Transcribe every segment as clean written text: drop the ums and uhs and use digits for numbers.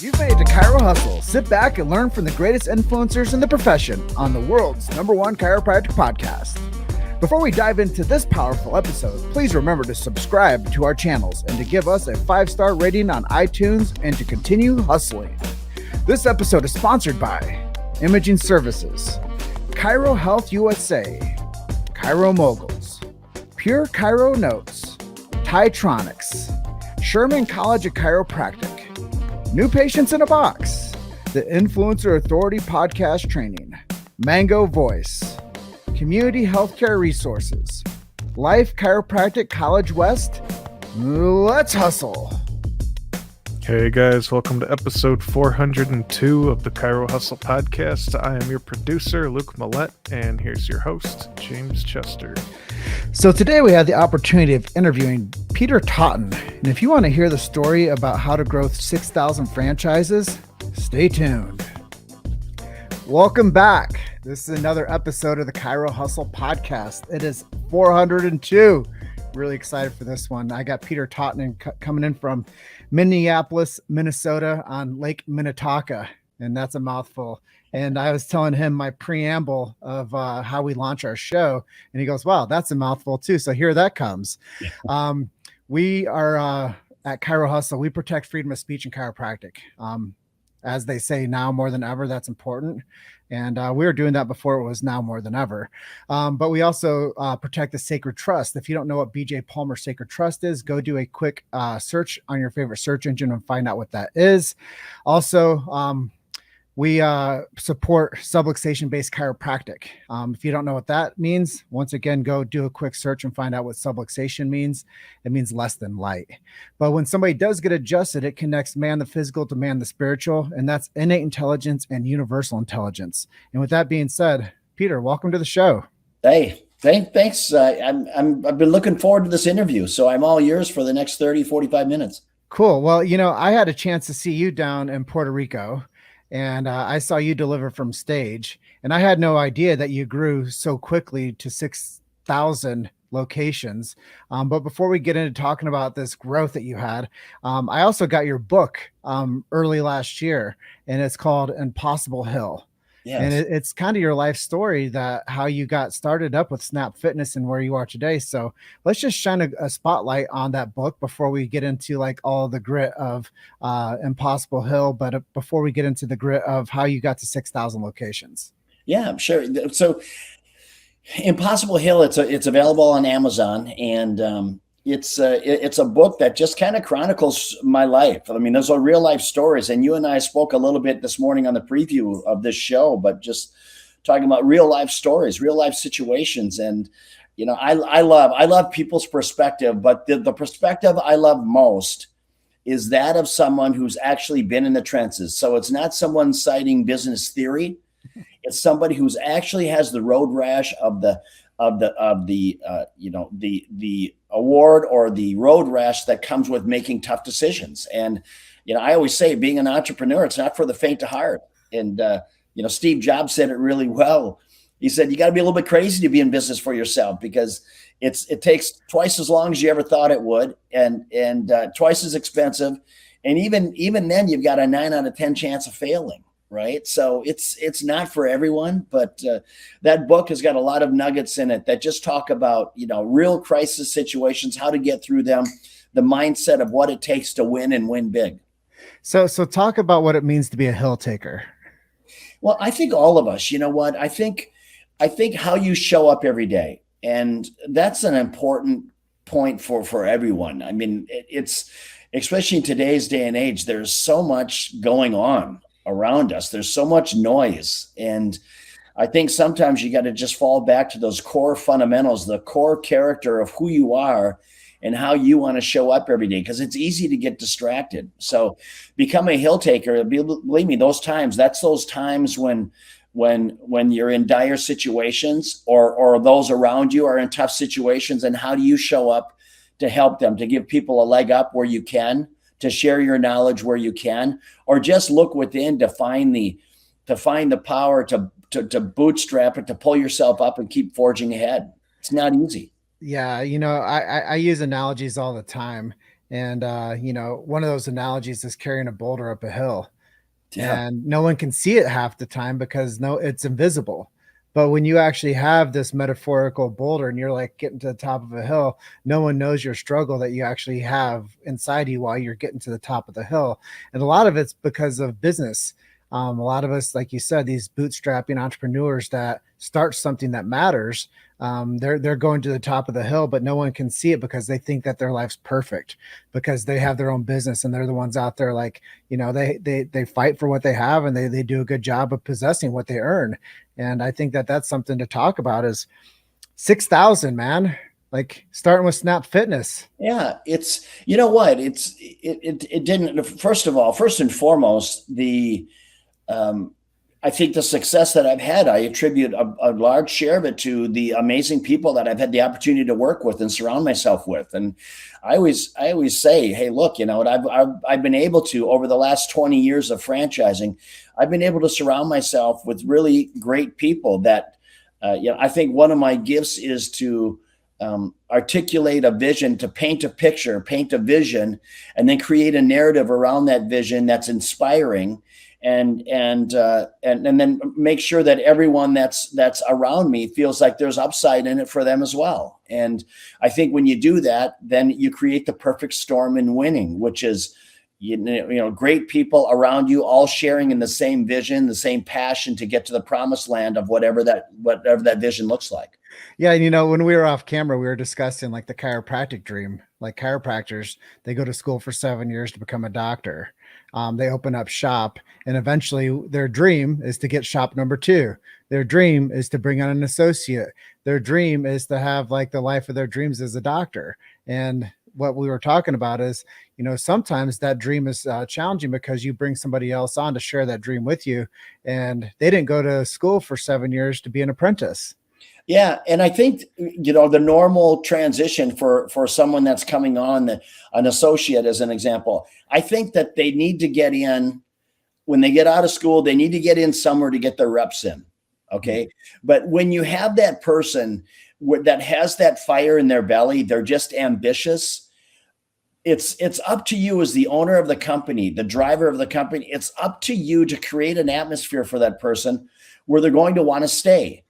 You've made it to Chiro Hustle. Sit back and learn from the greatest influencers in the profession on the world's #1 chiropractic podcast. Before we dive into this powerful episode, please remember to subscribe to our channels and to give us a 5-star rating on iTunes and to continue hustling. This episode is sponsored by Imaging Services, Chiro Health USA, Chiro Moguls, Pure Chiro Notes, Titronics, Sherman College of Chiropractic, New Patients in a Box, the Influencer Authority Podcast Training, Mango Voice, Community Healthcare Resources, Life Chiropractic College West. Let's hustle. Hey guys, welcome to episode 402 of the Chiro Hustle podcast. I am your producer, Luke Millette, and here's your host, James Chester. So today we had the opportunity of interviewing Peter Taunton. And if you want to hear the story about how to grow 6,000 franchises, stay tuned. Welcome back. This is another episode of the Chiro Hustle podcast. It is 402. Really excited for this one. I got Peter Taunton coming in from Minneapolis, Minnesota on Lake Minnetonka, and that's a mouthful. And I was telling him my preamble of how we launch our show, and he goes, wow, that's a mouthful too. So here that comes. We are at Chiro Hustle. We protect freedom of speech and chiropractic. As they say now more than ever, that's important. And we were doing that before it was now more than ever. But we also protect the sacred trust. If you don't know what BJ Palmer Sacred Trust is, go do a quick search on your favorite search engine and find out what that is. Also, we support subluxation-based chiropractic. If you don't know what that means, once again, go do a quick search and find out what subluxation means. It means less than light. But when somebody does get adjusted, it connects man the physical to man the spiritual, and that's innate intelligence and universal intelligence. And with that being said, Peter, welcome to the show. Hey, thanks. I've been looking forward to this interview, so I'm all yours for the next 30, 45 minutes. Cool. Well, you know, I had a chance to see you down in Puerto Rico. And I saw you deliver from stage, and I had no idea that you grew so quickly to 6,000 locations. But before we get into talking about this growth that you had, I also got your book early last year, and it's called Impossible Hill. Yes. And it's kind of your life story, that how you got started up with Snap Fitness and where you are today. So let's just shine a spotlight on that book before we get into like all the grit of Impossible Hill. But before we get into the grit of how you got to 6,000 locations. Yeah, sure. So Impossible Hill, it's available on Amazon, and it's a book that just kind of chronicles my life. I mean, those are real life stories. And you and I spoke a little bit this morning on the preview of this show, but just talking about real life stories, real life situations. And, you know, I love people's perspective, but the perspective I love most is that of someone who's actually been in the trenches. So it's not someone citing business theory. It's somebody who's actually has the road rash of the award or the road rash that comes with making tough decisions. And, you know, I always say being an entrepreneur, it's not for the faint of heart. And, Steve Jobs said it really well. He said, you got to be a little bit crazy to be in business for yourself, because it takes twice as long as you ever thought it would, and twice as expensive. And even then you've got a 9 out of 10 chance of failing. Right. So it's not for everyone, but that book has got a lot of nuggets in it that just talk about, you know, real crisis situations, how to get through them, the mindset of what it takes to win and win big. So talk about what it means to be a hill taker. Well, I think all of us, you know what, I think how you show up every day, and that's an important point for everyone. I mean, it's especially in today's day and age, there's so much going on around us. There's so much noise. And I think sometimes you got to just fall back to those core fundamentals, the core character of who you are and how you want to show up every day, because it's easy to get distracted. So become a hill taker. Believe me, that's those times when you're in dire situations or those around you are in tough situations. And how do you show up to help them, to give people a leg up where you can, to share your knowledge where you can, or just look within to find the power to bootstrap it, to pull yourself up and keep forging ahead. It's not easy. Yeah. You know, I use analogies all the time. And, one of those analogies is carrying a boulder up a hill, Yeah. and no one can see it half the time because it's invisible. But when you actually have this metaphorical boulder and you're like getting to the top of a hill, no one knows your struggle that you actually have inside you while you're getting to the top of the hill. And a lot of it's because of business. A lot of us, like you said, these bootstrapping entrepreneurs that start something that matters, they're going to the top of the hill, but no one can see it because they think that their life's perfect because they have their own business and they're the ones out there like, they fight for what they have, and they do a good job of possessing what they earn. And I think that that's something to talk about is 6,000, man, like starting with Snap Fitness. Yeah, it's, you know what, it didn't, first of all, first and foremost, um, I think the success that I've had, I attribute a large share of it to the amazing people that I've had the opportunity to work with and surround myself with. And I always say, hey, look, what I've been able to, over the last 20 years of franchising, I've been able to surround myself with really great people that, I think one of my gifts is to articulate a vision, to paint a picture, paint a vision, and then create a narrative around that vision that's inspiring, and then make sure that everyone that's around me feels like there's upside in it for them as well. And I think when you do that, then you create the perfect storm in winning, which is, great people around you all sharing in the same vision, the same passion to get to the promised land of whatever that vision looks like. Yeah, and when we were off camera, we were discussing like the chiropractic dream. Like chiropractors, they go to school for 7 years to become a doctor. They open up shop, and eventually their dream is to get shop number 2. Their dream is to bring on an associate. Their dream is to have like the life of their dreams as a doctor. And what we were talking about is, sometimes that dream is challenging because you bring somebody else on to share that dream with you, and they didn't go to school for 7 years to be an apprentice. Yeah, and I think the normal transition for someone that's coming on, an associate as an example, I think that they need to get in when they get out of school. They need to get in somewhere to get their reps in. Okay, but when you have that person that has that fire in their belly, they're just ambitious. It's up to you as the owner of the company, the driver of the company. It's up to you to create an atmosphere for that person where they're going to want to stay.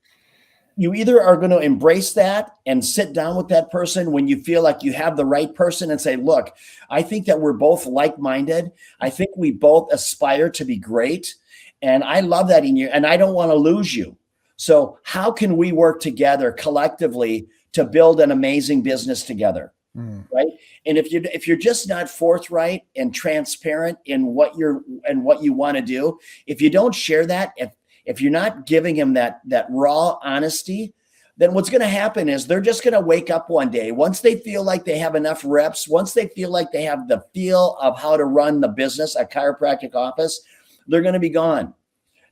You either are going to embrace that and sit down with that person when you feel like you have the right person and say, look, I think that we're both like-minded. I think we both aspire to be great. And I love that in you. And I don't want to lose you. So how can we work together collectively to build an amazing business together? Right. And if you're just not forthright and transparent in what you want to do, if you don't share that, if you're not giving them that raw honesty, then what's going to happen is they're just going to wake up one day. Once they feel like they have enough reps, once they feel like they have the feel of how to run the business, a chiropractic office, they're going to be gone.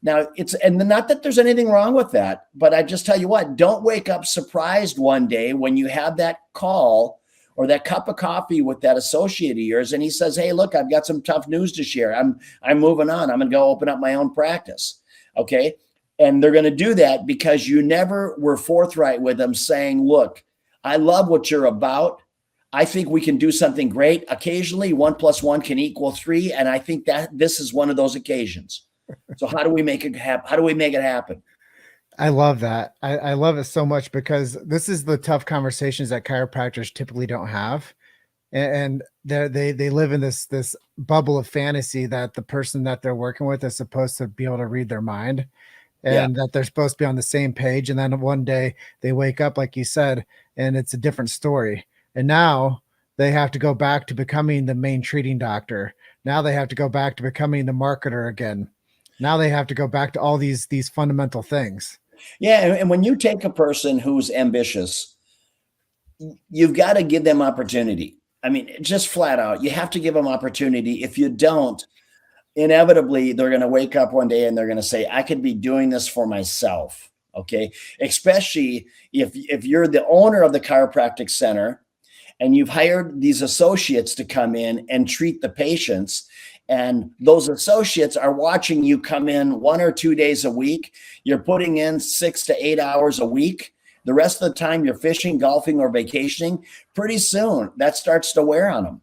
Now, and not that there's anything wrong with that, but I just tell you what, don't wake up surprised one day when you have that call or that cup of coffee with that associate of yours, and he says, hey, look, I've got some tough news to share. I'm moving on. I'm going to go open up my own practice. Okay. And they're going to do that because you never were forthright with them saying, look, I love what you're about. I think we can do something great. Occasionally 1 + 1 can equal 3. And I think that this is one of those occasions. So how do we make it happen? How do we make it happen? I love that. I love it so much because this is the tough conversations that chiropractors typically don't have. And they live in this bubble of fantasy that the person that they're working with is supposed to be able to read their mind, and that they're supposed to be on the same page. And then one day they wake up, like you said, and it's a different story. And now they have to go back to becoming the main treating doctor. Now they have to go back to becoming the marketer again. Now they have to go back to all these fundamental things. Yeah. And when you take a person who's ambitious, you've got to give them opportunity. I mean, just flat out, you have to give them opportunity. If you don't, inevitably, they're going to wake up one day and they're going to say, I could be doing this for myself. Okay. Especially if you're the owner of the chiropractic center and you've hired these associates to come in and treat the patients, and those associates are watching you come in 1 or 2 days a week. You're putting in 6 to 8 hours a week. The rest of the time you're fishing, golfing, or vacationing. Pretty soon that starts to wear on them.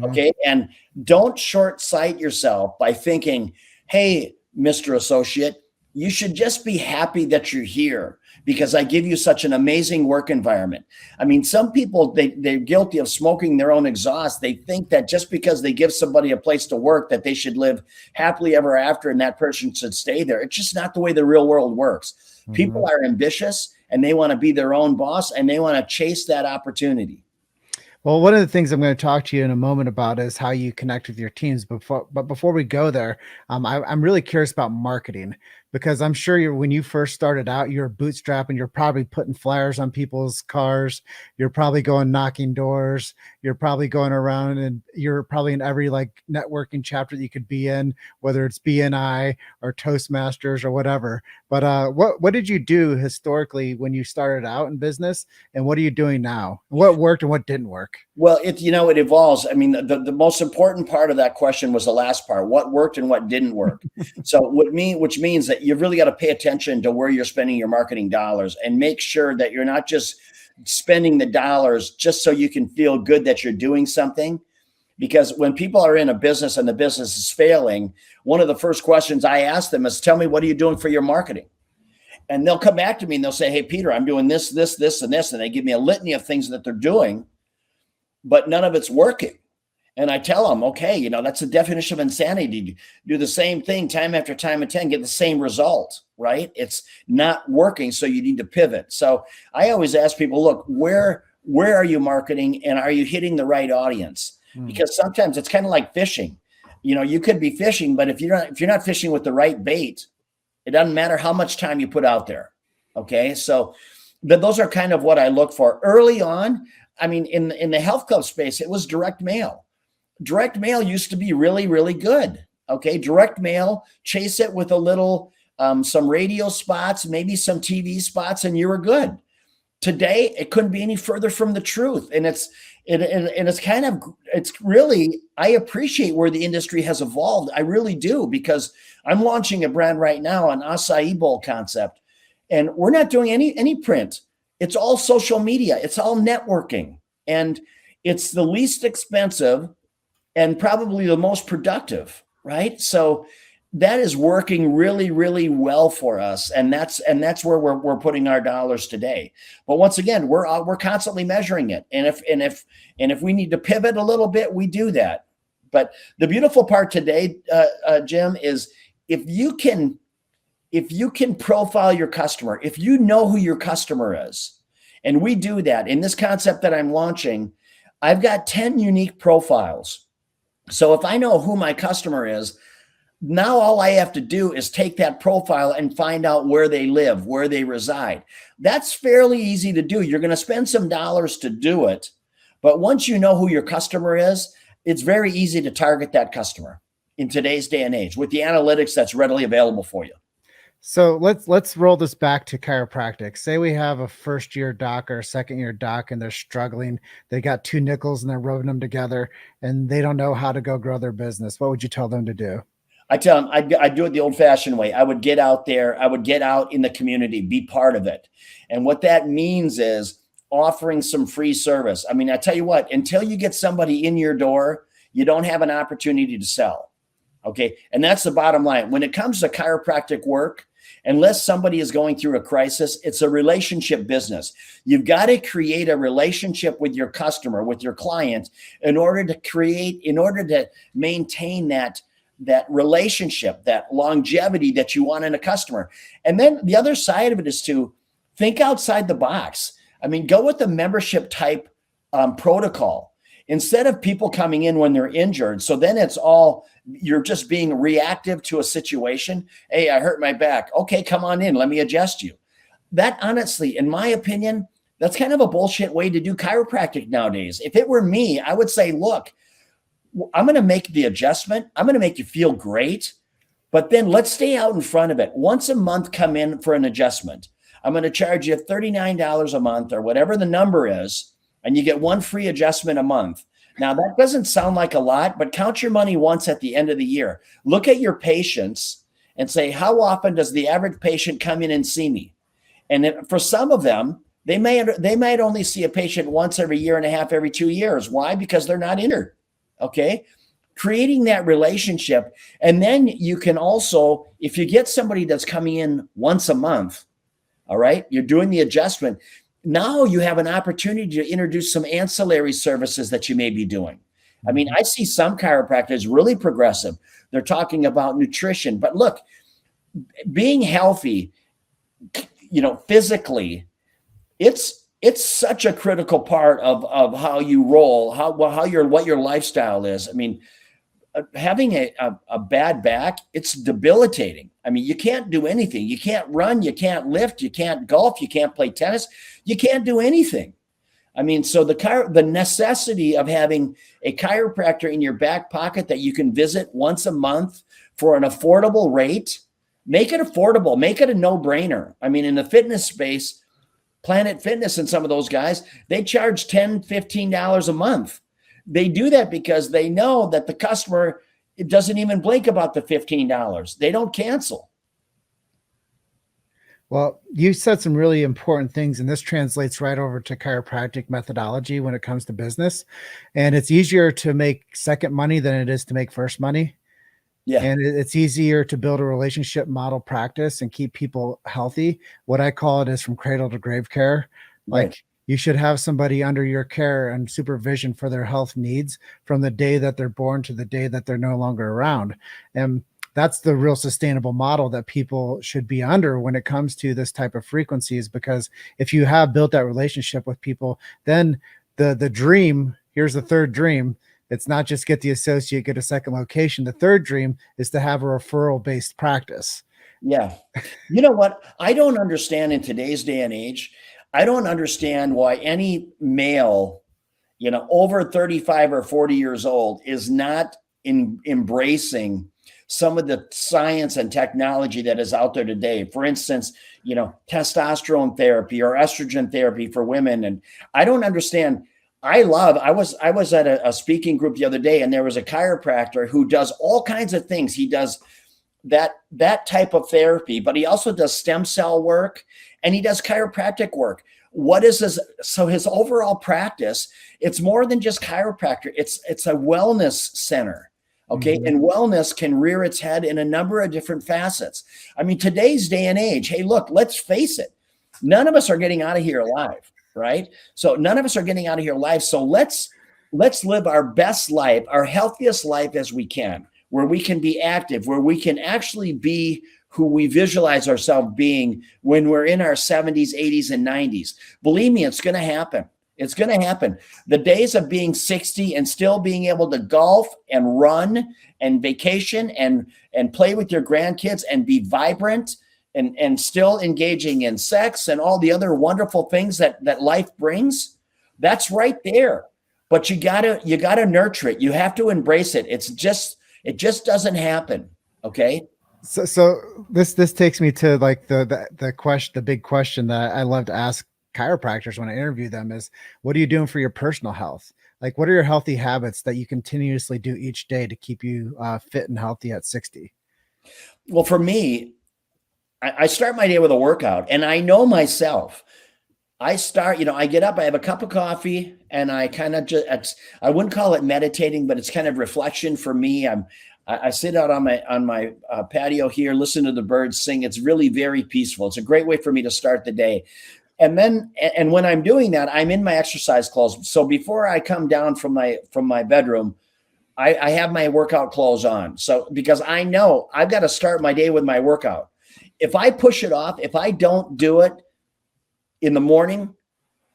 Okay. And don't short sight yourself by thinking, hey, Mr. Associate, you should just be happy that you're here because I give you such an amazing work environment. I mean, some people, they're guilty of smoking their own exhaust. They think that just because they give somebody a place to work, that they should live happily ever after and that person should stay there. It's just not the way the real world works. People are ambitious and they want to be their own boss and they want to chase that opportunity. Well, one of the things I'm going to talk to you in a moment about is how you connect with your teams. But before we go there, I'm really curious about marketing, because I'm sure when you first started out, you're bootstrapping. You're probably putting flyers on people's cars. You're probably going knocking doors. You're probably going around, and you're probably in every like networking chapter that you could be in, whether it's BNI or Toastmasters or whatever. But what did you do historically when you started out in business, and what are you doing now? What worked and what didn't work? Well, it evolves. I mean, the most important part of that question was the last part: what worked and what didn't work. So, which means that you've really got to pay attention to where you're spending your marketing dollars and make sure that you're not just spending the dollars just so you can feel good that you're doing something. Because when people are in a business and the business is failing, one of the first questions I ask them is, "Tell me, what are you doing for your marketing?" And they'll come back to me and they'll say, "Hey, Peter, I'm doing this, this, this, and this," and they give me a litany of things that they're doing, but none of it's working. And I tell them, okay, that's the definition of insanity. Do the same thing time after time and time, get the same result, right? It's not working. So you need to pivot. So I always ask people, look, where are you marketing and are you hitting the right audience? Because sometimes it's kind of like fishing. You could be fishing, but if you're not fishing with the right bait, it doesn't matter how much time you put out there. Okay. So those are kind of what I look for early on. I mean, in the health club space, it was direct mail. Direct mail used to be really, really good. Okay. Direct mail, chase it with a little, some radio spots, maybe some TV spots, and you were good. Today, it couldn't be any further from the truth. And it's really, I appreciate where the industry has evolved. I really do, because I'm launching a brand right now, an acai bowl concept, and we're not doing any print. It's all social media. It's all networking, and it's the least expensive and probably the most productive, right? So that is working really, really well for us, and that's where we're putting our dollars today. But once again, we're constantly measuring it, and if we need to pivot a little bit, we do that. But the beautiful part today, Jim, is if you can profile your customer, if you know who your customer is, and we do that in this concept that I'm launching, I've got 10 unique profiles. So if I know who my customer is, now all I have to do is take that profile and find out where they live, where they reside. That's fairly easy to do. You're going to spend some dollars to do it, but once you know who your customer is, it's very easy to target that customer in today's day and age with the analytics that's readily available for you. So let's roll this back to chiropractic. Say we have a first year doc or a second year doc and they're struggling. They got two nickels and they're rubbing them together and they don't know how to go grow their business. What would you tell them to do? I tell them I do it the old fashioned way. I would get out there. I would get out in the community, be part of it. And what that means is offering some free service. I mean, I tell you what, until you get somebody in your door, you don't have an opportunity to sell. Okay. And that's the bottom line. When it comes to chiropractic work, unless somebody is going through a crisis, it's a relationship business. You've got to create a relationship with your customer, with your client, in order to maintain that relationship, that longevity that you want in a customer. And then the other side of it is to think outside the box. I mean, go with the membership type protocol instead of people coming in when they're injured. So then you're just being reactive to a situation. Hey, I hurt my back. Okay, come on in. Let me adjust you. That honestly, in my opinion, that's kind of a bullshit way to do chiropractic nowadays. If it were me, I would say, look, I'm going to make the adjustment. I'm going to make you feel great, but then let's stay out in front of it. Once a month, come in for an adjustment. I'm going to charge you $39 a month or whatever the number is, and you get one free adjustment a month. Now, that doesn't sound like a lot, but count your money once at the end of the year. Look at your patients and say, how often does the average patient come in and see me? And for some of them, they might only see a patient once every year and a half, every 2 years. Why? Because they're not injured. Okay. Creating that relationship. And then you can also, if you get somebody that's coming in once a month, all right, you're doing the adjustment. Now you have an opportunity to introduce some ancillary services that you may be doing. I mean, I see some chiropractors really progressive. They're talking about nutrition, but look, being healthy, physically, it's such a critical part of how you roll, what your lifestyle is. I mean, having a bad back, it's debilitating. I mean, you can't do anything. You can't run, you can't lift, you can't golf, you can't play tennis, you can't do anything. I mean, so the necessity of having a chiropractor in your back pocket that you can visit once a month for an affordable rate, make it affordable, make it a no-brainer. I mean, in the fitness space, Planet Fitness and some of those guys, they charge $10, $15 a month. They do that because they know that the customer doesn't even blink about the $15. They don't cancel. Well, you said some really important things, and this translates right over to chiropractic methodology when it comes to business. And it's easier to make second money than it is to make first money. Yeah. And it's easier to build a relationship model practice and keep people healthy. What I call it is from cradle to grave care. Like, right. You should have somebody under your care and supervision for their health needs from the day that they're born to the day that they're no longer around. And that's the real sustainable model that people should be under when it comes to this type of frequencies, because if you have built that relationship with people, then the dream, here's the third dream. It's not just get the associate, get a second location. The third dream is to have a referral based practice. Yeah. You know what? I don't understand in today's day and age. I don't understand why any male, over 35 or 40 years old is not embracing some of the science and technology that is out there today. For instance, testosterone therapy or estrogen therapy for women. And I don't understand. I was at a speaking group the other day, and there was a chiropractor who does all kinds of things. He does that type of therapy, but he also does stem cell work and he does chiropractic work. What is his? So his overall practice, it's more than just chiropractor. It's a wellness center. Okay. Mm-hmm. And wellness can rear its head in a number of different facets. I mean, today's day and age, hey, look, let's face it. None of us are getting out of here alive, right? So none of us are getting out of here alive. So let's live our best life, our healthiest life as we can, where we can be active, where we can actually be who we visualize ourselves being when we're in our 70s, 80s, and 90s. Believe me, it's going to happen. It's going to happen. The days of being 60 and still being able to golf and run and vacation and play with your grandkids and be vibrant and still engaging in sex and all the other wonderful things that life brings, that's right there. But you gotta nurture it. You have to embrace it. It just doesn't happen. Okay. So this takes me to like the question, the big question that I love to ask chiropractors when I interview them is, what are you doing for your personal health? Like, what are your healthy habits that you continuously do each day to keep you fit and healthy at 60? Well, for me, I start my day with a workout, and I know myself. I start, I get up, I have a cup of coffee, and I kind of I wouldn't call it meditating, but it's kind of reflection for me. I sit out on my patio here, listen to the birds sing. It's really very peaceful. It's a great way for me to start the day. And when I'm doing that, I'm in my exercise clothes. So before I come down from my bedroom, I have my workout clothes on. So because I know I've got to start my day with my workout. If I push it off, if I don't do it in the morning,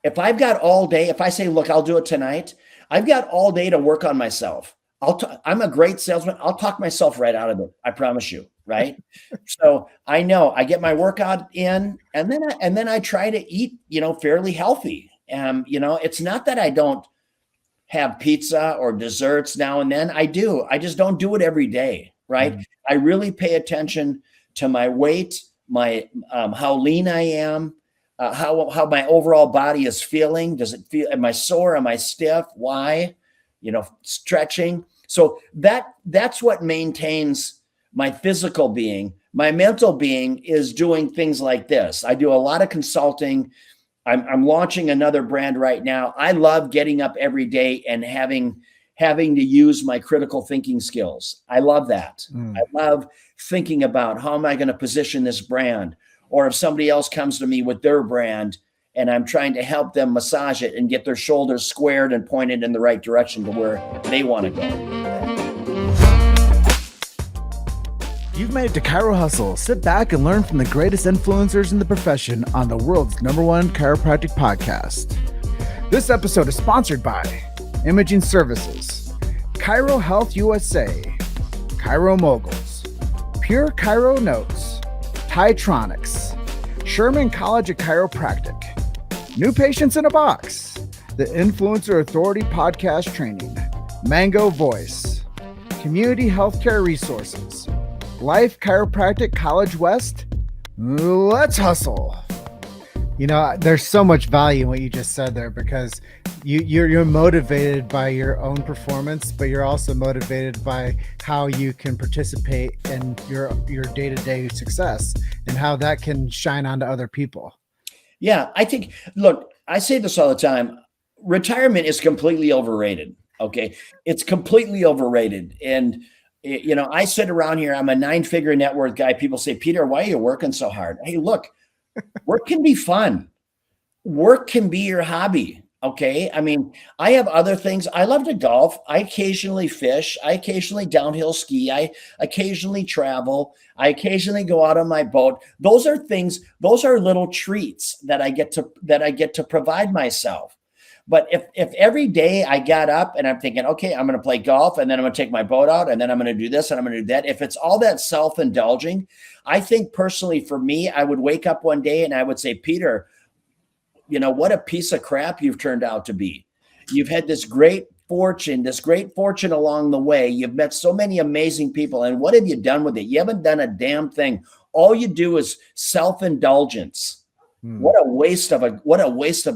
if I've got all day, if I say, look, I'll do it tonight, I've got all day to work on myself. I'm a great salesman. I'll talk myself right out of it. I promise you. Right. So I know I get my workout in, and then I try to eat, fairly healthy. It's not that I don't have pizza or desserts now and then. I do. I just don't do it every day. Right. Mm-hmm. I really pay attention to my weight, my how lean I am, how my overall body is feeling. Does it feel? Am I sore? Am I stiff? Why? Stretching. So that's what maintains my physical being. My mental being is doing things like this. I do a lot of consulting. I'm launching another brand right now. I love getting up every day and having having to use my critical thinking skills. I love that. Mm. I love thinking about how am I going to position this brand? Or if somebody else comes to me with their brand and I'm trying to help them massage it and get their shoulders squared and pointed in the right direction to where they want to go. You've made it to Chiro Hustle. Sit back and learn from the greatest influencers in the profession on the world's #1 chiropractic podcast. This episode is sponsored by Imaging Services, Chiro Health USA, Chiro Moguls, Pure Chiro Notes, Titronics, Sherman College of Chiropractic, New Patients in a Box, the Influencer Authority Podcast Training, Mango Voice, Community Healthcare Resources, Life Chiropractic College West. Let's hustle. You know, there's so much value in what you just said there, because you're motivated by your own performance, but you're also motivated by how you can participate in your day-to-day success and how that can shine onto other people. Yeah, I think, look, I say this all the time. Retirement is completely overrated. Okay. It's completely overrated. And you know, I sit around here, I'm a 9-figure net worth guy. People say, Peter, why are you working so hard? Hey, look, work can be fun. Work can be your hobby. Okay. I mean, I have other things. I love to golf. I occasionally fish. I occasionally downhill ski. I occasionally travel. I occasionally go out on my boat. Those are things, those are little treats that I get to provide myself. But if every day I got up and I'm thinking, okay, I'm going to play golf and then I'm going to take my boat out and then I'm going to do this and I'm going to do that. If it's all that self-indulging, I think personally for me, I would wake up one day and I would say, Peter, you know, what a piece of crap you've turned out to be. You've had this great fortune along the way. You've met so many amazing people. And what have you done with it? You haven't done a damn thing. All you do is self-indulgence. What a waste of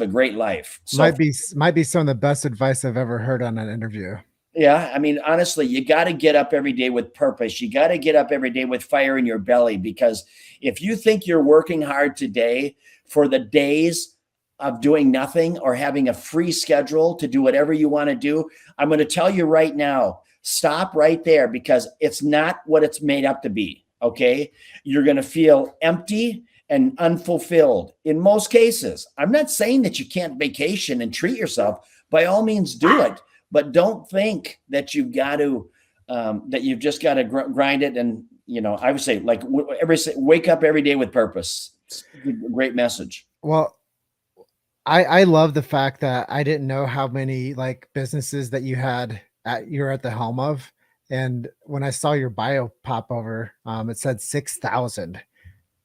a great life. So, might be some of the best advice I've ever heard on an interview. Yeah. I mean, honestly, you got to get up every day with purpose. You got to get up every day with fire in your belly, because if you think you're working hard today for the days of doing nothing or having a free schedule to do whatever you want to do, I'm going to tell you right now, stop right there, because it's not what it's made up to be. Okay. You're going to feel empty and unfulfilled in most cases. I'm not saying that you can't vacation and treat yourself. By all means, do it, but don't think that you've got to, that you've just got to grind it. And, you know, I would say, like, wake up every day with purpose. It's a great message. Well, I love the fact that I didn't know how many like businesses that you're at the helm of. And when I saw your bio pop over, it said 6,000.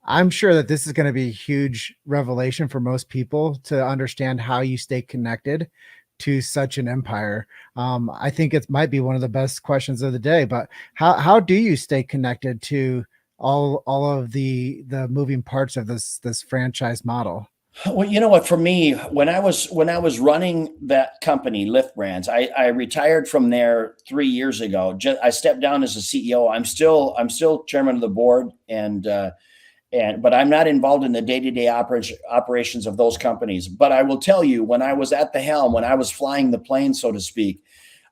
I'm sure that this is going to be a huge revelation for most people to understand how you stay connected to such an empire. I think it might be one of the best questions of the day, but how do you stay connected to all of the moving parts of this franchise model? Well, you know what, for me, when I was running that company, Lift Brands, I retired from there 3 years ago. I stepped down as a CEO. I'm still chairman of the board, but I'm not involved in the day-to-day operations of those companies. But I will tell you, when I was at the helm, when I was flying the plane, so to speak,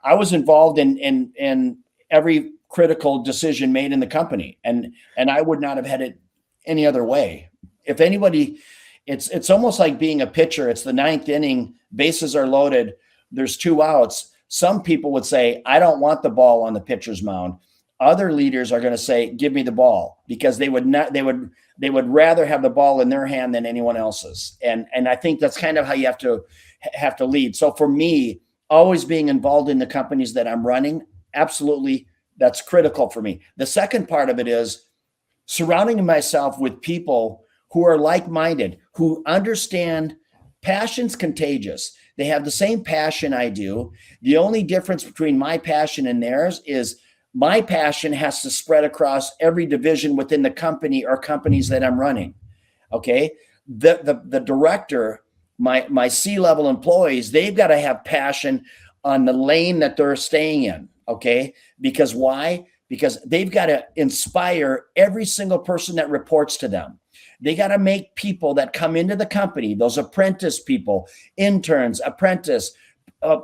I was involved in every critical decision made in the company, and I would not have had it any other way. If anybody, it's almost like being a pitcher. It's the 9th inning, bases are loaded, there's 2 outs. Some people would say, I don't want the ball on the pitcher's mound. Other leaders are going to say, give me the ball, because they would rather have the ball in their hand than anyone else's. And I think that's kind of how you have to lead. So for me, always being involved in the companies that I'm running, absolutely, that's critical for me. The second part of it is surrounding myself with people who are like-minded, who understand passion's contagious. They have the same passion I do. The only difference between my passion and theirs is my passion has to spread across every division within the company or companies that I'm running. Okay. The director, my C-level employees, they've got to have passion on the lane that they're staying in. Okay. Because why? Because they've got to inspire every single person that reports to them. They got to make people that come into the company, those apprentice people, interns, apprentice,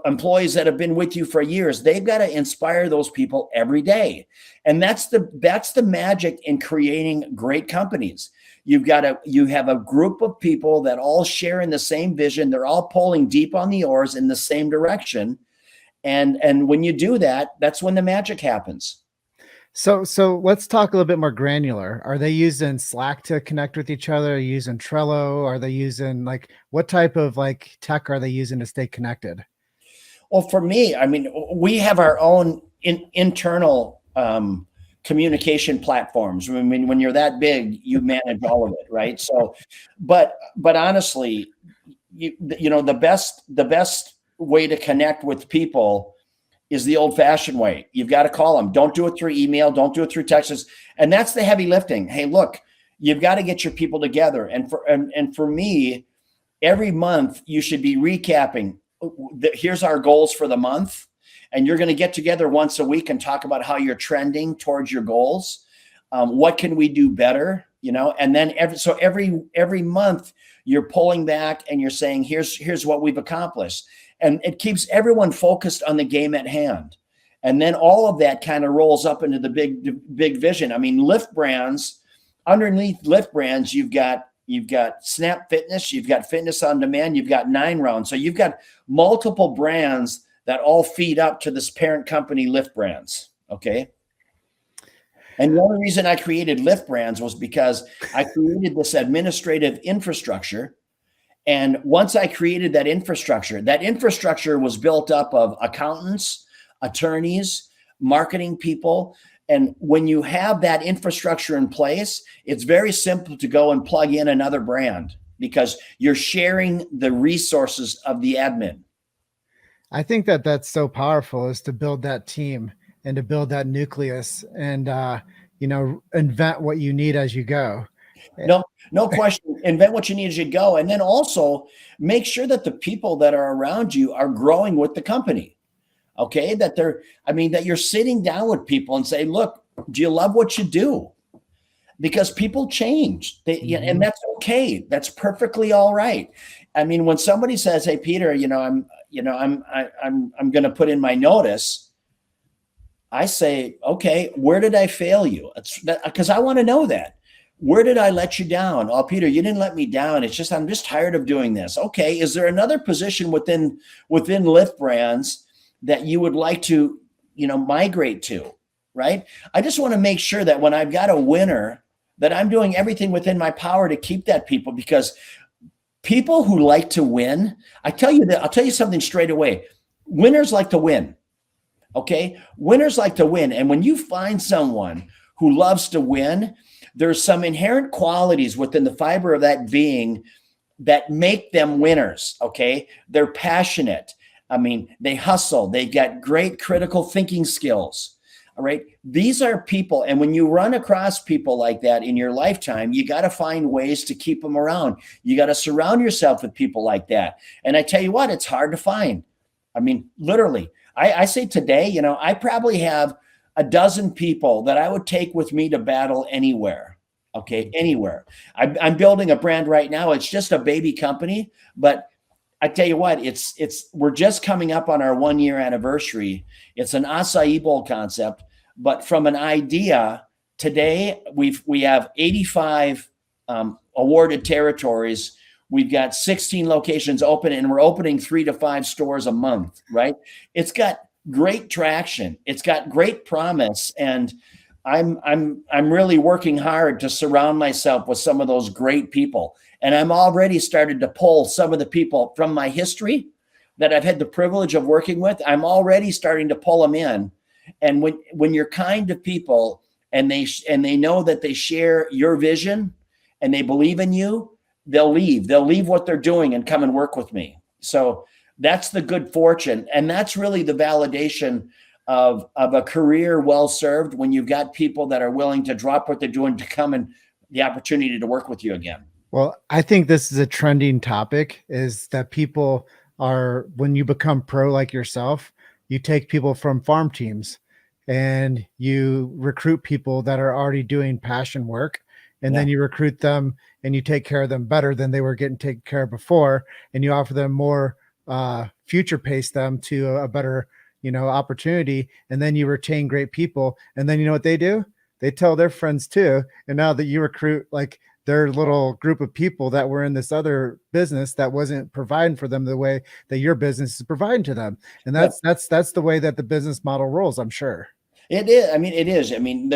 employees that have been with you for years. They've got to inspire those people every day. And that's the magic in creating great companies. You have a group of people that all share in the same vision. They're all pulling deep on the oars in the same direction. And when you do that, that's when the magic happens. So let's talk a little bit more granular. Are they using Slack to connect with each other? Are they using Trello? Are they using what type of tech are they using to stay connected? Well, for me, I mean, we have our own internal communication platforms. I mean, when you're that big, you manage all of it, right? So, but honestly, the best way to connect with people is the old-fashioned way. You've got to call them. Don't do it through email. Don't do it through texts. And that's the heavy lifting. Hey, look, you've got to get your people together. And for me, every month you should be recapping. Here's our goals for the month. And you're going to get together once a week and talk about how you're trending towards your goals. What can we do better? And then every month you're pulling back and you're saying, here's what we've accomplished. And it keeps everyone focused on the game at hand. And then all of that kind of rolls up into the big vision. I mean, Lift Brands, underneath Lift Brands, you've got Snap Fitness, you've got Fitness on Demand, you've got 9 Round. So you've got multiple brands that all feed up to this parent company, Lift Brands. Okay. And the only reason I created Lift Brands was because I created this administrative infrastructure. And once I created that infrastructure was built up of accountants, attorneys, marketing people. And when you have that infrastructure in place, it's very simple to go and plug in another brand because you're sharing the resources of the admin. I think that's so powerful, is to build that team and to build that nucleus and, invent what you need as you go. No question. Invent what you need as you go. And then also make sure that the people that are around you are growing with the company. Okay. That you're sitting down with people and say, look, do you love what you do? Because people change. And that's okay. That's perfectly all right. I mean, when somebody says, hey, Peter, I'm going to put in my notice. I say, okay, where did I fail you? Because I want to know that. Where did I let you down? Oh, Peter, you didn't let me down. It's just, I'm just tired of doing this. Okay. Is there another position within Lift Brands that you would like to, migrate to? Right. I just want to make sure that when I've got a winner, that I'm doing everything within my power to keep that people, because people who like to win, I'll tell you something straight away. Winners like to win. Okay. Winners like to win. And when you find someone who loves to win, there's some inherent qualities within the fiber of that being that make them winners. Okay. They're passionate. I mean, they hustle. They got great critical thinking skills. All right. These are people. And when you run across people like that in your lifetime, you got to find ways to keep them around. You got to surround yourself with people like that. And I tell you what, it's hard to find. I mean, literally, I say today, I probably have a dozen people that I would take with me to battle anywhere. Okay. Anywhere. I'm building a brand right now. It's just a baby company, but I tell you what, we're just coming up on our 1-year anniversary. It's an acai bowl concept, but from an idea today, we have 85 awarded territories. We've got 16 locations open, and we're opening 3 to 5 stores a month. Right? It's got great traction. It's got great promise, and I'm really working hard to surround myself with some of those great people. And I'm already started to pull some of the people from my history that I've had the privilege of working with. I'm already starting to pull them in. And when you're kind to people and they know that they share your vision and they believe in you, they'll leave what they're doing and come and work with me. So that's the good fortune. And that's really the validation of a career well served, when you've got people that are willing to drop what they're doing to come and the opportunity to work with you again. Well, I think this is a trending topic, is that people are, when you become pro like yourself, you take people from farm teams and you recruit people that are already doing passion work. And then you recruit them and you take care of them better than they were getting taken care of before. And you offer them more future pace them to a better, opportunity. And then you retain great people. And then you know what they do? They tell their friends too. And now that you recruit like their little group of people that were in this other business that wasn't providing for them the way that your business is providing to them. And that's the way that the business model rolls, I'm sure. It is. I mean, it is. I mean,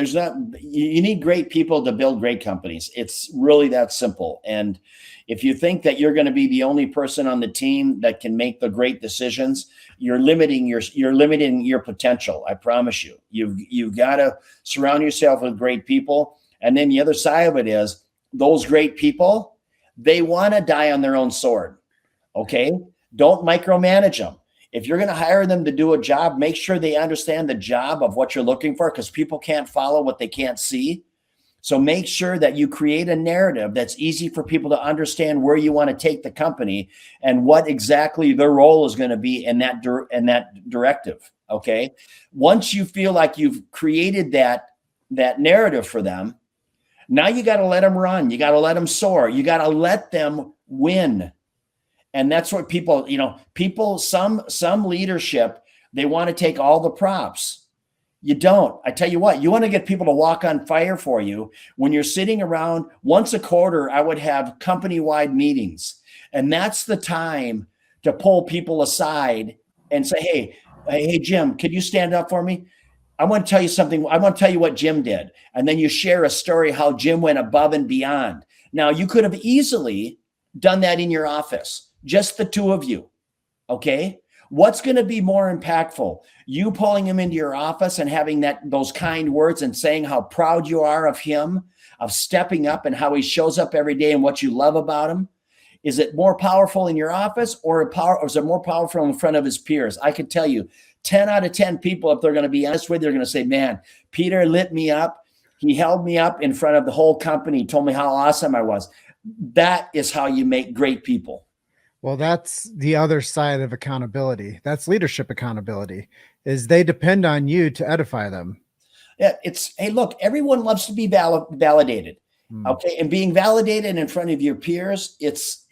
you need great people to build great companies. It's really that simple. And if you think that you're going to be the only person on the team that can make the great decisions, you're limiting your potential. I promise you. You've got to surround yourself with great people. And then the other side of it is those great people, they want to die on their own sword. Okay? Don't micromanage them. If you're going to hire them to do a job, make sure they understand the job of what you're looking for, because people can't follow what they can't see. So make sure that you create a narrative that's easy for people to understand where you want to take the company and what exactly their role is going to be in that directive. Okay. Once you feel like you've created that narrative for them, now you got to let them run. You got to let them soar. You got to let them win. And that's what some leadership, they want to take all the props. You don't. I tell you what, you want to get people to walk on fire for you. When you're sitting around once a quarter, I would have company-wide meetings. And that's the time to pull people aside and say, hey, Jim, could you stand up for me? I want to tell you something. I want to tell you what Jim did. And then you share a story how Jim went above and beyond. Now, you could have easily done that in your office. Just the two of you, okay? What's going to be more impactful? You pulling him into your office and having those kind words and saying how proud you are of him, of stepping up and how he shows up every day and what you love about him? Is it more powerful in your office or is it more powerful in front of his peers? I could tell you 10 out of 10 people, if they're going to be honest with you, they're going to say, man, Peter lit me up. He held me up in front of the whole company, told me how awesome I was. That is how you make great people. Well, that's the other side of accountability. That's leadership accountability, is they depend on you to edify them. Yeah, hey, look, everyone loves to be validated. Okay. And being validated in front of your peers, it's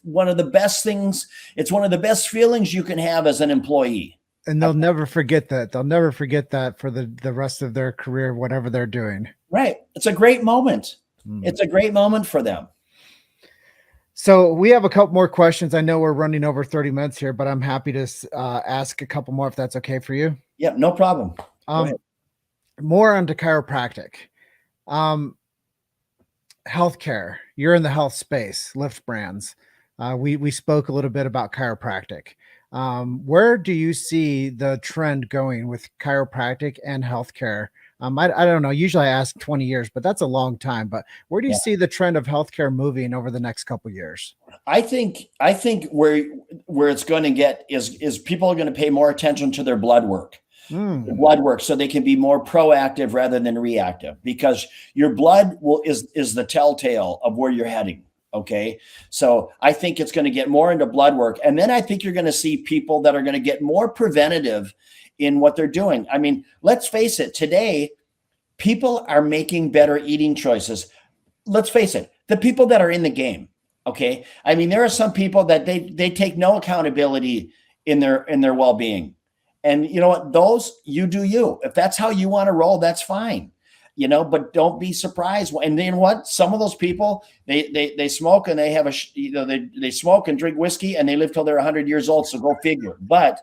one of the best things. It's one of the best feelings you can have as an employee. And they'll never forget that. They'll never forget that for the rest of their career, whatever they're doing. Right. It's a great moment. It's a great moment for them. So we have a couple more questions. I know we're running over 30 minutes here, but I'm happy to ask a couple more if that's okay for you. Yeah, no problem. More onto chiropractic. Healthcare. You're in the health space, Lift Brands. We spoke a little bit about chiropractic. Where do you see the trend going with chiropractic and healthcare? I don't know. Usually I ask 20 years, but that's a long time. But where do you see the trend of healthcare moving over the next couple of years? I think where it's going to get is people are going to pay more attention to their blood work. Blood work, so they can be more proactive rather than reactive, because your blood is the telltale of where you're heading. Okay. So I think it's going to get more into blood work. And then I think you're going to see people that are going to get more preventative in what they're doing. I mean, let's face it, today, people are making better eating choices. Let's face it, the people that are in the game. Okay. I mean, there are some people that they take no accountability in their well-being. And you know what? Those, you do you. If that's how you want to roll, that's fine. But don't be surprised. And then what? Some of those people, they smoke and they have they smoke and drink whiskey and they live till they're 100 years old. So go figure. But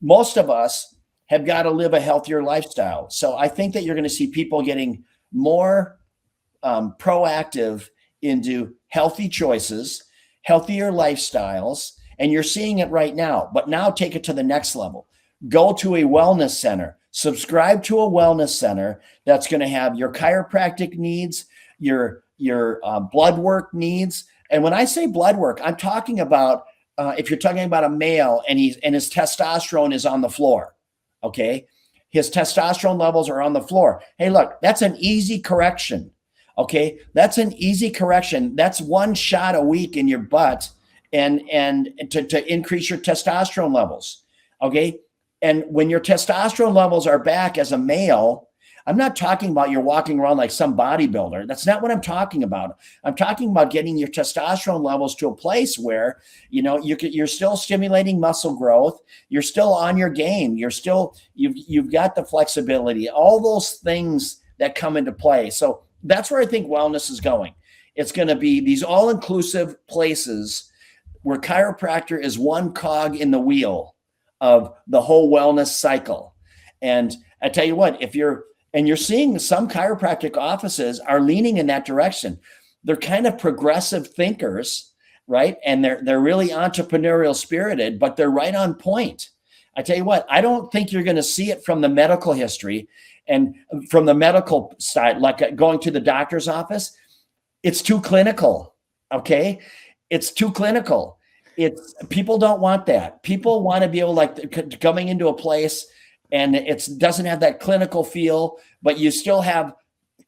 most of us have got to live a healthier lifestyle. So I think that you're going to see people getting more proactive into healthy choices, healthier lifestyles. And you're seeing it right now, but now take it to the next level. Go to a wellness center. Subscribe to a wellness center that's going to have your chiropractic needs, your blood work needs. And when I say blood work, I'm talking about if you're talking about a male and his testosterone is on the floor, okay? His testosterone levels are on the floor. Hey, look, that's an easy correction, okay? That's an easy correction. That's one shot a week in your butt and to increase your testosterone levels, okay? And when your testosterone levels are back as a male, I'm not talking about you're walking around like some bodybuilder. That's not what I'm talking about. I'm talking about getting your testosterone levels to a place where, you're still stimulating muscle growth. You're still on your game. You've got the flexibility, all those things that come into play. So that's where I think wellness is going. It's going to be these all-inclusive places where chiropractor is one cog in the wheel of the whole wellness cycle. And I tell you what, you're seeing some chiropractic offices are leaning in that direction. They're kind of progressive thinkers, right? And they're really entrepreneurial spirited, but they're right on point. I tell you what, I don't think you're going to see it from the medical history and from the medical side, like going to the doctor's office. It's too clinical. Okay. It's too clinical. People don't want that. People want to be able, like, coming into a place and it doesn't have that clinical feel, but you still have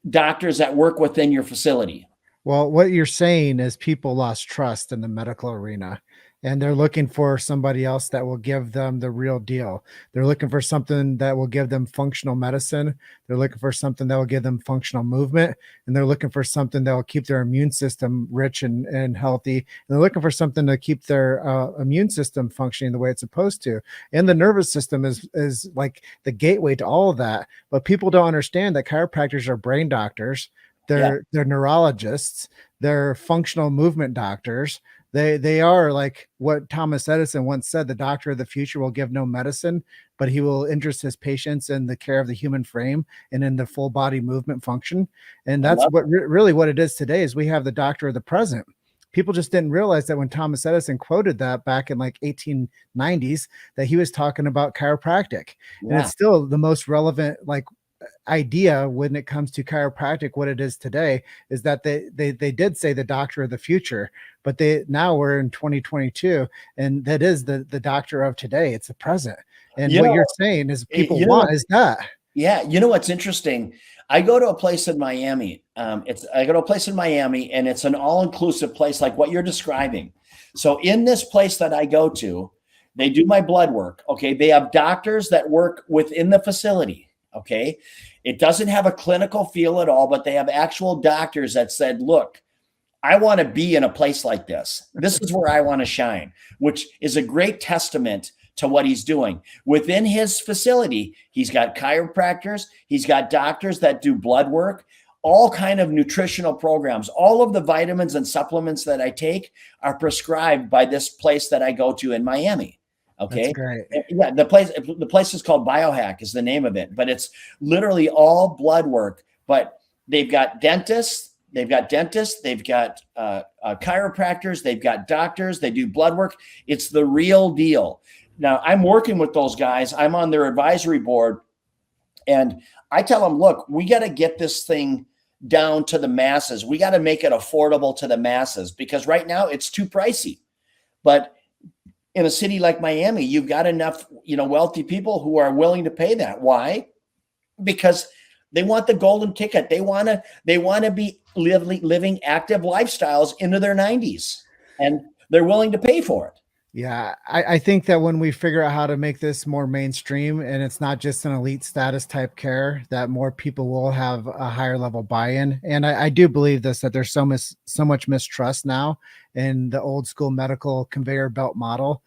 doctors that work within your facility. Well, what you're saying is people lost trust in the medical arena, and they're looking for somebody else that will give them the real deal. They're looking for something that will give them functional medicine. They're looking for something that will give them functional movement, and they're looking for something that will keep their immune system rich and healthy. And they're looking for something to keep their immune system functioning the way it's supposed to. And the nervous system is like the gateway to all of that. But people don't understand that chiropractors are brain doctors. They're neurologists. They're functional movement doctors. They are, like what Thomas Edison once said, the doctor of the future will give no medicine, but he will interest his patients in the care of the human frame and in the full body movement function. And that's what really what it is today is we have the doctor of the present. People just didn't realize that when Thomas Edison quoted that back in like 1890s, that he was talking about chiropractic. Yeah. And it's still the most relevant, like, idea when it comes to chiropractic. What it is today is that they did say the doctor of the future, but now we're in 2022, and that is the doctor of today. It's the present. And what you're saying is people want is that. Yeah. You know what's interesting? I go to a place in Miami. And it's an all-inclusive place like what you're describing. So in this place that I go to, they do my blood work. Okay. They have doctors that work within the facility. Okay. It doesn't have a clinical feel at all, but they have actual doctors that said, look, I want to be in a place like this. This is where I want to shine, which is a great testament to what he's doing. Within his facility, he's got chiropractors, he's got doctors that do blood work, all kind of nutritional programs. All of the vitamins and supplements that I take are prescribed by this place that I go to in Miami. Okay. That's great. Yeah. The place is called Biohack is the name of it, but it's literally all blood work, but they've got dentists, they've got chiropractors, they've got doctors, they do blood work. It's the real deal. Now I'm working with those guys. I'm on their advisory board, and I tell them, look, we got to get this thing down to the masses. We got to make it affordable to the masses because right now it's too pricey, but in a city like Miami, you've got enough, wealthy people who are willing to pay that. Why? Because they want the golden ticket. They want to be living active lifestyles into their 90s, and they're willing to pay for it. Yeah, I think that when we figure out how to make this more mainstream and it's not just an elite status type care, that more people will have a higher level buy-in. And I do believe this, that there's so much mistrust now in the old school medical conveyor belt model.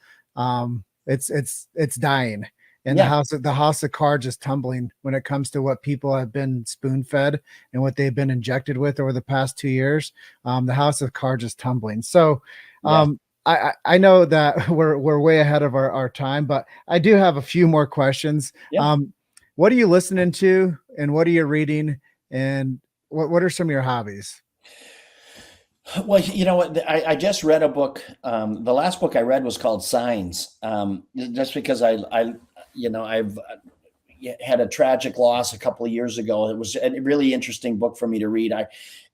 It's dying. And the house of cards is tumbling when it comes to what people have been spoon fed and what they've been injected with over the past 2 years. The house of cards is tumbling. So, I know that we're way ahead of our time, but I do have a few more questions. Yeah. What are you listening to, and what are you reading, and what are some of your hobbies? Well, you know what? I just read a book. The last book I read was called Signs. Just because I've had a tragic loss a couple of years ago. It was a really interesting book for me to read.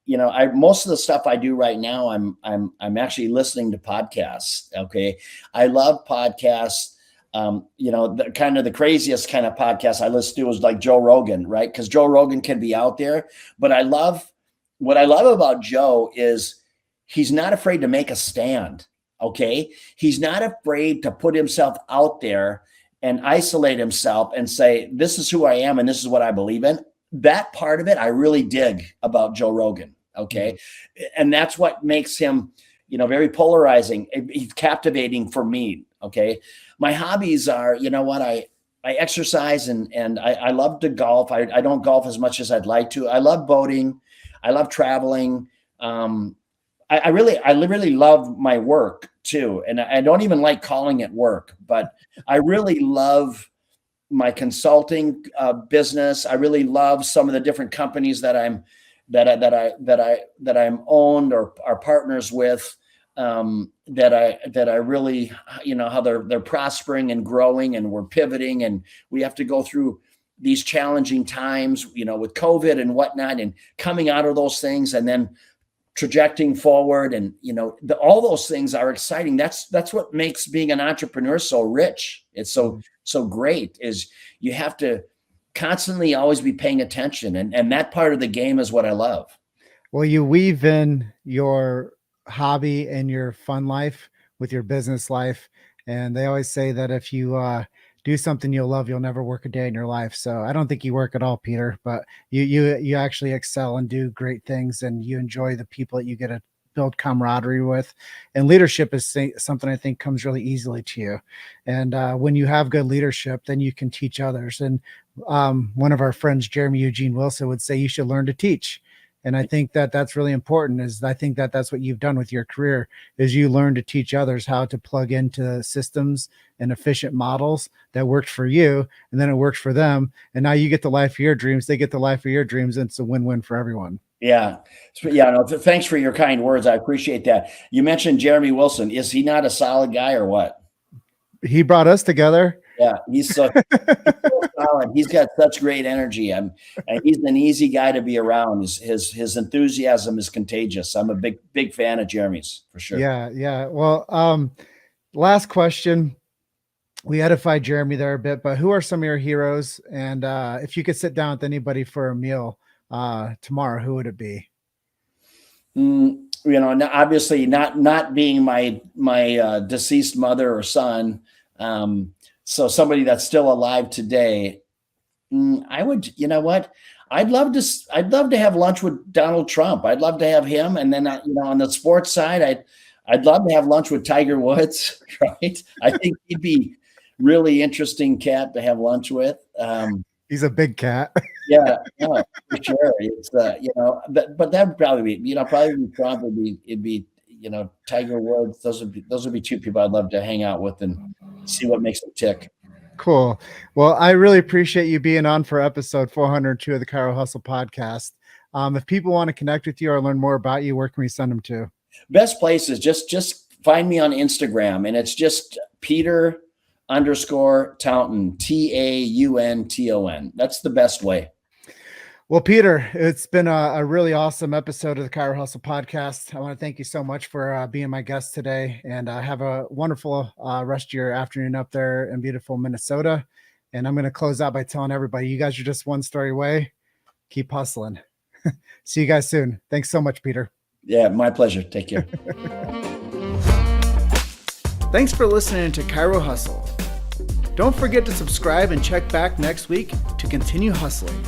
Most of the stuff I do right now, I'm actually listening to podcasts. Okay. I love podcasts. The craziest kind of podcast I listen to is like Joe Rogan, right? Because Joe Rogan can be out there, but what I love about Joe is he's not afraid to make a stand. Okay. He's not afraid to put himself out there and isolate himself and say, this is who I am and this is what I believe in. that part of it, I really dig about Joe Rogan. Okay. And that's what makes him, very polarizing. He's captivating for me. Okay. My hobbies are, I exercise and I love to golf. I don't golf as much as I'd like to. I love boating. I love traveling. I really love my work too. And I don't even like calling it work, but I really love my consulting business. I really love some of the different companies that I'm owned or are partners with. That I really, how they're prospering and growing, and we're pivoting, and we have to go through these challenging times, with COVID and whatnot, and coming out of those things, and then trajecting forward, and all those things are exciting. That's what makes being an entrepreneur so rich. It's so great, is you have to constantly always be paying attention, and that part of the game is what I love. Well, you weave in your hobby and your fun life with your business life, and they always say that if you do something you'll love, you'll never work a day in your life. So I don't think you work at all, Peter, but you actually excel and do great things, and you enjoy the people that you get to build camaraderie with. And leadership is something I think comes really easily to you. And when you have good leadership, then you can teach others. And one of our friends, Jeremy Eugene Wilson, would say you should learn to teach. And I think that that's really important. I think that that's what you've done with your career, is you learn to teach others how to plug into systems and efficient models that worked for you, and then it worked for them. And now you get the life of your dreams. They get the life of your dreams. And it's a win-win for everyone. Yeah. No, thanks for your kind words. I appreciate that. You mentioned Jeremy Wilson. Is he not a solid guy or what? He brought us together. Yeah, he's so solid. He's got such great energy. And he's an easy guy to be around. His enthusiasm is contagious. I'm a big fan of Jeremy's, for sure. Yeah. Well, last question. We edified Jeremy there a bit, but who are some of your heroes? And if you could sit down with anybody for a meal tomorrow, who would it be? Obviously not being my deceased mother or son. So somebody that's still alive today, I would, I'd love to have lunch with Donald Trump. I'd love to have him. And then, on the sports side, I'd love to have lunch with Tiger Woods. Right. I think he'd be really interesting cat to have lunch with. He's a big cat. Yeah, for sure. It's, but that would probably be, Trump. It'd be, Tiger Woods. Those would be two people I'd love to hang out with and see what makes them tick. Cool. Well, I really appreciate you being on for episode 402 of the Chiro Hustle podcast. If people want to connect with you or learn more about you, where can we send them to? Best place is just find me on Instagram, and it's just Peter _Taunton, TAUNTON. That's the best way. Well, Peter, it's been a really awesome episode of the Chiro Hustle podcast. I want to thank you so much for being my guest today, and have a wonderful rest of your afternoon up there in beautiful Minnesota. And I'm going to close out by telling everybody, you guys are just one story away. Keep hustling. See you guys soon. Thanks so much, Peter. Yeah, my pleasure. Take care. Thanks for listening to Chiro Hustle. Don't forget to subscribe and check back next week to continue hustling.